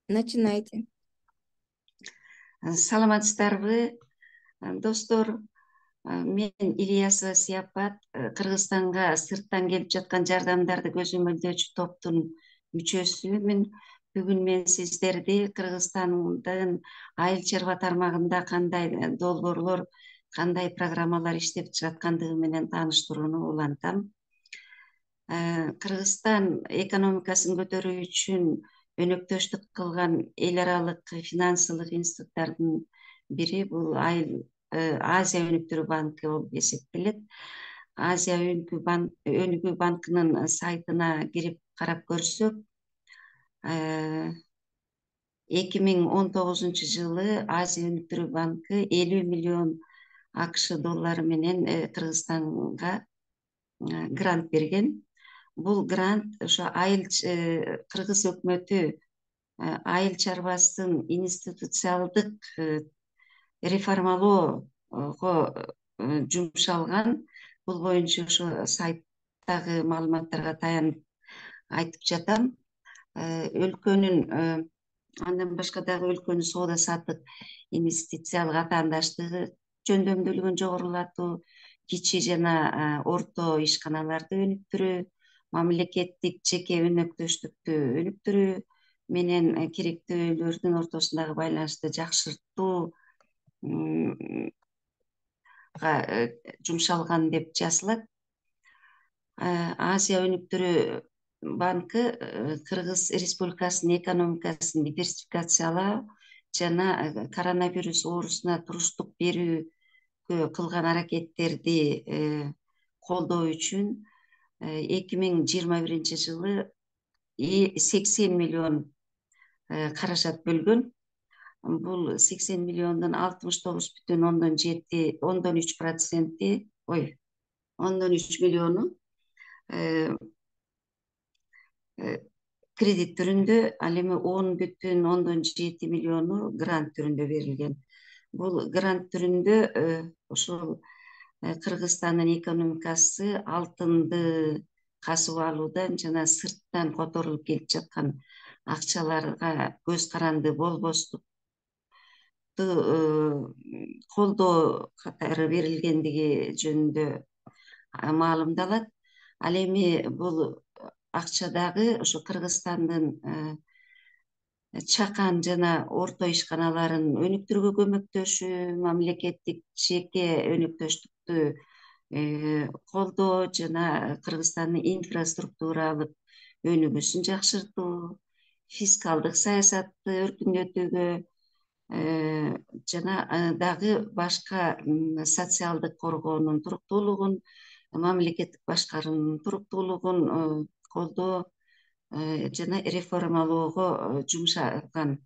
Начинайте. Саламатсыздарбы, достор. Мен Ильясова Сияпат, Кыргызстанга сырттан келип жаткан жардамдарды көзөмөлдөөчү топтун мүчөсүмүн. Бүгүн мен сиздерди Кыргызстандын айыл чарба тармагында кандай долбоорлор, кандай программалар иштеп жаткандыгы менен тааныштырууну улантам. Кыргызстан экономикасын көтөрүү үчүн өнөктөштүк кылган эл аралык финансылык институттардын бири бул Азия өнүктүрүү банкы болуп эсептелет. Азия өнүгүү банкынын сайтына кирип карап көрсөк, 2019 жылы Азия өнүктүрүү банкы 50 миллион АКШ доллары менен Кыргызстанга грант берген. Бул грант ошо Кыргыз өкмөтү айыл чарбасын институциалдык реформалоого жумшалган. Бул боюнча ошо сайттагы маалыматтарга таянып айтып жатам. Өлкөнүн андан башка дагы өлкөнүн соода саттык инвестициялык атаандаштыгы жөндөмдүүлүгүн жогорулатуу, кичи жана орто ишканаларды өнүктүрүү, мамлекеттик жеке өнөктөштүктү өнүктүрүү менен керектөөлөрдүн ортосундагы байланышты жакшыртууга жумшалган деп жазылат. Азия өнүктүрүү банкы Кыргыз Республикасынын экономикасын диверсификациялоо жана коронавирус оорусуна туруштук берүүгө кылган аракеттерди колдоо үчүн 2021 жылы 80 миллион каражат бөлгөн. Бул 80 миллиондун 69,3 миллиону кредит түрүндө, ал эми 10,7 миллиону грант түрүндө берилген. Бул грант түрүндө ошол Кыргызстандын экономикасы алтынды касып алуудан жана сырттан которулуп келип жаткан акчаларга көз каранды болбостукту колдоо катары берилгендиги жөнүндө маалымдалат. Ал эми бул акча дагы ошо Кыргызстандын чакан жана орто ишканаларын өнүктүрүүгө көмөктөшүү, мамлекеттик жеке өнөктөштүктү колдоо жана Кыргызстандын инфраструктуралык өнүгүүсүн жакшыртуу, фискалдык саясатты өркүндөтүүгө жана дагы башка социалдык коргоонун туруктуулугун, мамлекеттик башкаруунун туруктуулугун колдоо жана реформалоого жумшалган.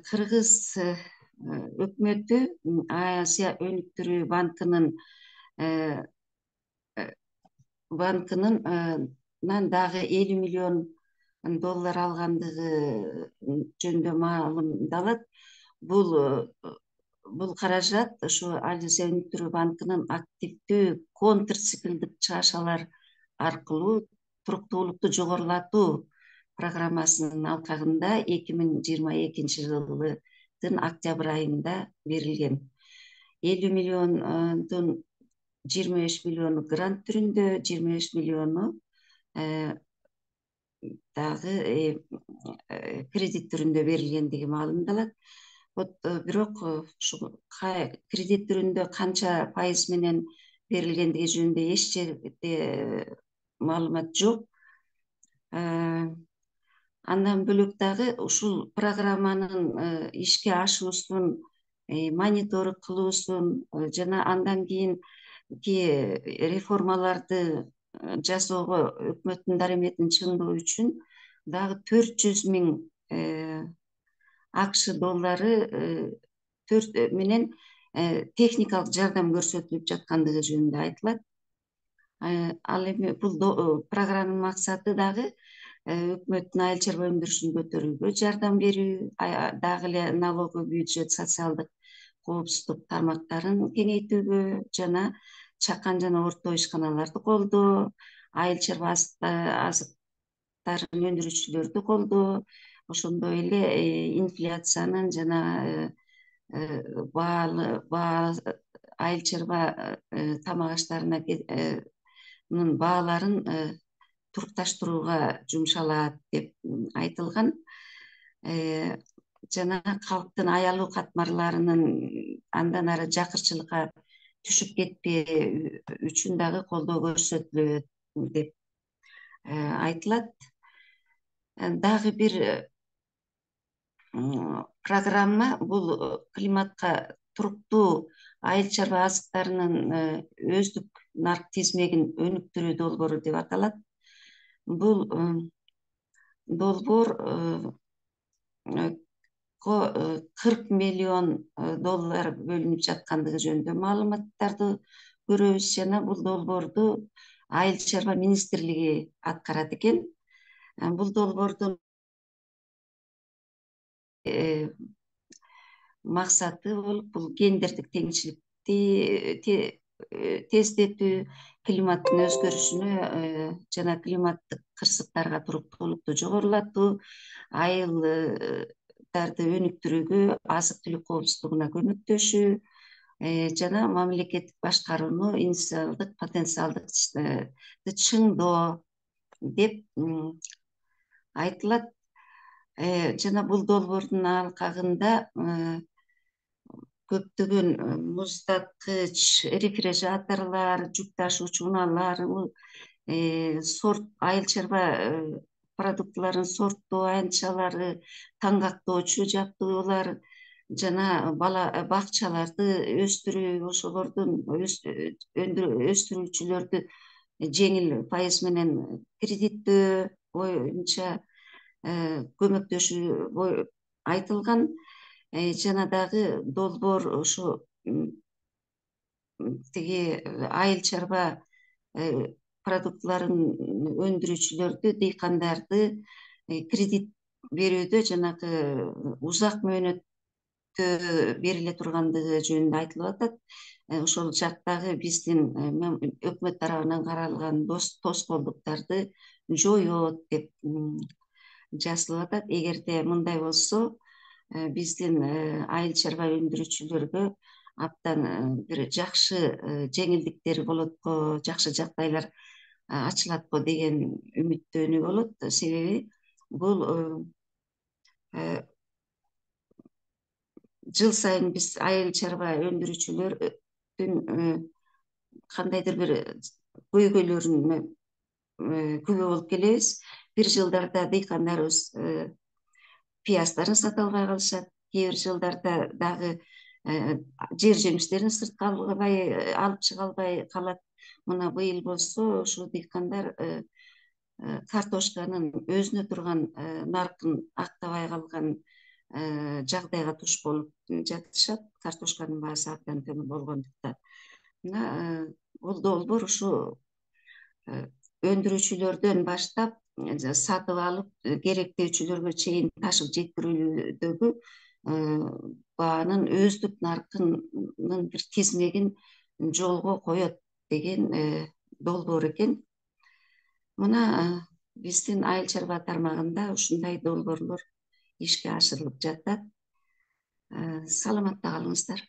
Кыргыз өкмөтү Азия өнүктүрүү банкынын дагы 50 миллион доллар алгандыгы жөнүндө маалымдалат. Бул каражат ошо Азия өнүктүрүү банкынын активдүү контрциклдик чыгашалар аркылуу туруктуулукту жогорулатуу программасынын алкагында 2022 жылдын октябрь айында берилген. 50 миллиондун 25 миллиону грант түрүндө, 25 миллиону дагы кредит түрүндө берилгендиги маалымдалат. Бирок ушу кредит түрүндө канча пайыз менен берилгендиги жөнүндө эч жерде маалымат жок. Андан бөлөк дагы ушул программанын ишке ашуусун мониторинг кылуусун жана андан кийинки реформаларды жасоого өкмөттүн дареметин чыңдоо үчүн дагы 400 миң АКШ доллары менен техникалык жардам көрсөтүлүп жаткандыгы жөнүндө айтылат. Ал эми бул программанын максаты дагы өкмөттүн айыл чарба өндүрүшүн көтөрүүгө жардам берүү, дагы эле налоговый бюджет, социалдык коопсуздук тармактарын кеңейтүүгө жана чакан жана орто ишканаларды колдоо, айыл чарба азыктарын өндүрүүчүлөрдү колдоо, ошондой эле инфляциянын жана баа айыл чарба тамак аштарынын бааларын турукташтырууга жумшалат деп айтылган. Жана калктын аялуу катмарларынын андан ары жакырчылыкка түшүп кетпөө үчүн дагы колдоо көрсөтүлөт деп айтылат. Дагы бир программа бул климатка туруктуу айыл чарба азыктарынын өздүк нарк тизмегин өнүктүрүү долбоору деп аталат. Бул долбоор 40 миллион доллар бөлүнүп жаткандыгы жөнүндө маалыматтарды көрөбүз жана бул долбоорду айыл чарба министрлиги аткарат экен. Бул долбоордун максаты болуп бул гендердик теңчиликти тездетүү, климаттын өзгөрүшүнө жана климаттык кырсыктарга туруктуулукту жогорулатуу, айылдарды өнүктүрүүгө, азык түлүк коопсуздугуна көмөктөшүү жана мамлекеттик башкарууну инвестициялык потенциалды чыңдоо деп айтылат. Жана бул долбоордун алкагында көптөгөн муздаткыч, рефрижераторлар, жүк ташуучу унаалар, сорт айыл чарба продуктыларын сорттоо айнчалары, таңгактоочу жабдуулар жана бала бакчаларды өстүрүү, ошолордун өстүрүүчүлөрдү жеңил пайыз менен кредиттөө боюнча көмөктөшүү айтылган. Жана дагы долбоор ушу тиги айыл чарба продуктыларын өндүрүүчүлөрдү, дыйкандарды кредит берүүдө жанагы узак мөөнөттө бериле тургандыгы жөнүндө айтылып атат. Ошол жактагы биздин өкмөт тарабынан каралган тоскоолдуктарды жоет деп жазылып атат. Эгерде мындай болсо, биздин айыл чарба өндүрүүчүлөргө абдан бир жакшы жеңилдиктер болот го, жакшы жагдайлар ачылат го деген үмүттөнүү болот. Себеби бул жыл сайын биз айыл чарба өндүрүүчүлөрдүн кандайдыр бир көйгөйлөрүнө күбө болуп келебиз. Бир жылдарда дыйкандарыбыз пияздарын сата албай калышат, кээ бир жылдарда дагы жер жемиштерин сыртка алып чыга албай калат. Мына быйыл болсо ушул дыйкандар картошканын өзүнө турган наркын актабай калган жагдайга туш болуп жатышат. Картошканын баасы абдан төмөн болгондуктан. Мына бул долбоор ушу өндүрүүчүлөрдөн баштап сатып алып керектөөчүлөргө чейин ташып жеткирүүдөгү баанын өздүк наркынын бир тизмегин жолго коет деген долбоор экен. Мына биздин айыл чарба тармагында ушундай долбоорлор ишке ашырылып жатат. Саламатта калыңыздар.